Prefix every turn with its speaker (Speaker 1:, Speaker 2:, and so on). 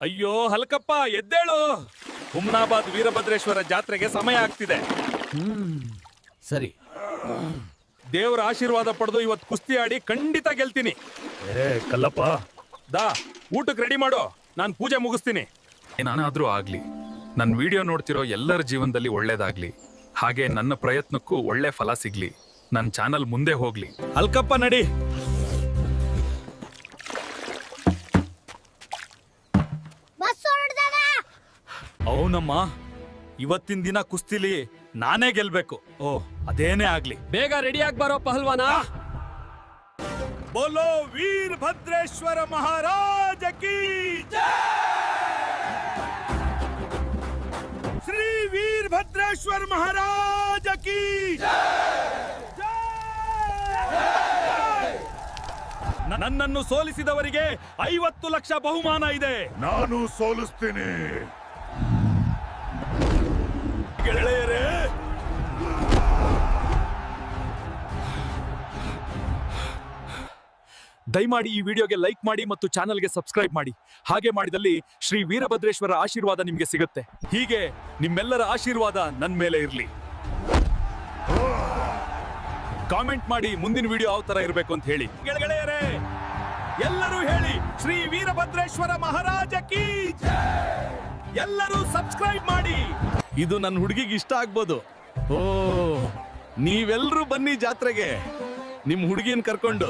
Speaker 1: ಅಯ್ಯೋ ಹಲ್ಕಪ್ಪ ಎದ್ದೇಳು. ಹುಮ್ನಾಬಾದ್ ವೀರಭದ್ರೇಶ್ವರ ಜಾತ್ರೆಗೆ ಸಮಯ ಆಗ್ತಿದೆ.
Speaker 2: ಸರಿ.
Speaker 1: ದೇವರ ಆಶೀರ್ವಾದ ಪಡೆದು ಇವತ್ತು ಕುಸ್ತಿ ಆಡಿ ಖಂಡಿತ ಗೆಲ್ತೀನಿ.
Speaker 3: ಕಲ್ಲಪ್ಪ,
Speaker 1: ದಾ ಊಟಕ್ಕೆ ರೆಡಿ ಮಾಡು, ನಾನು ಪೂಜೆ ಮುಗಿಸ್ತೀನಿ.
Speaker 3: ಏನಾದ್ರೂ ಆಗ್ಲಿ, ನನ್ನ ವಿಡಿಯೋ ನೋಡ್ತಿರೋ ಎಲ್ಲರ ಜೀವನದಲ್ಲಿ ಒಳ್ಳೇದಾಗ್ಲಿ, ಹಾಗೆ ನನ್ನ ಪ್ರಯತ್ನಕ್ಕೂ ಒಳ್ಳೆ ಫಲ ಸಿಗ್ಲಿ, ನನ್ನ ಚಾನಲ್ ಮುಂದೆ ಹೋಗ್ಲಿ.
Speaker 1: ಹಲ್ಕಪ್ಪ ನಡಿ. ಅವನಮ್ಮ, ಇವತ್ತಿನ ದಿನ ಕುಸ್ತಿಲಿ ನಾನೇ ಗೆಲ್ಬೇಕು. ಓ ಅದೇನೇ ಆಗ್ಲಿ,
Speaker 2: ಬೇಗ ರೆಡಿ ಆಗಿ ಬರೋ ಪಹಲ್ವಾನ.
Speaker 1: ಬೋಲೋ ವೀರಭದ್ರೇಶ್ವರ ಮಹಾರಾಜ ಕೀ ಶ್ರೀ ವೀರಭದ್ರೇಶ್ವರ ಮಹಾರಾಜ ಕೀ ನನ್ನನ್ನು ಸೋಲಿಸಿದವರಿಗೆ 50 ಲಕ್ಷ ಬಹುಮಾನ ಇದೆ.
Speaker 4: ನಾನು ಸೋಲಿಸ್ತೀನಿ.
Speaker 1: ಗೆಳೆಯರೇ, ದಯಮಾಡಿ ಈ ವಿಡಿಯೋಗೆ ಲೈಕ್ ಮಾಡಿ ಮತ್ತು ಚಾನೆಲ್ಗೆ ಸಬ್ಸ್ಕ್ರೈಬ್ ಮಾಡಿ. ಹಾಗೆ ಮಾಡಿದಲ್ಲಿ ಶ್ರೀ ವೀರಭದ್ರೇಶ್ವರ ಆಶೀರ್ವಾದ ನಿಮಗೆ ಸಿಗುತ್ತೆ. ಹೀಗೆ ನಿಮ್ಮೆಲ್ಲರ ಆಶೀರ್ವಾದ ನನ್ನ ಮೇಲೆ ಇರಲಿ. ಕಾಮೆಂಟ್ ಮಾಡಿ ಮುಂದಿನ ವಿಡಿಯೋ ಯಾವ ತರ ಇರಬೇಕು ಅಂತ ಹೇಳಿ. ಗೆಳೆಯರೇ, ಎಲ್ಲರೂ ಹೇಳಿ ಶ್ರೀ ವೀರಭದ್ರೇಶ್ವರ ಮಹಾರಾಜ ಕೀ. ಎಲ್ಲರೂ ಸಬ್ಸ್ಕ್ರೈಬ್ ಮಾಡಿ. ಇದು ನನ್ನ ಹುಡುಗಿಗೆ ಇಷ್ಟ ಆಗ್ಬೋದು. ಓ, ನೀವೆಲ್ಲರೂ ಬನ್ನಿ ಜಾತ್ರೆಗೆ, ನಿಮ್ ಹುಡುಗಿನ ಕರ್ಕೊಂಡು.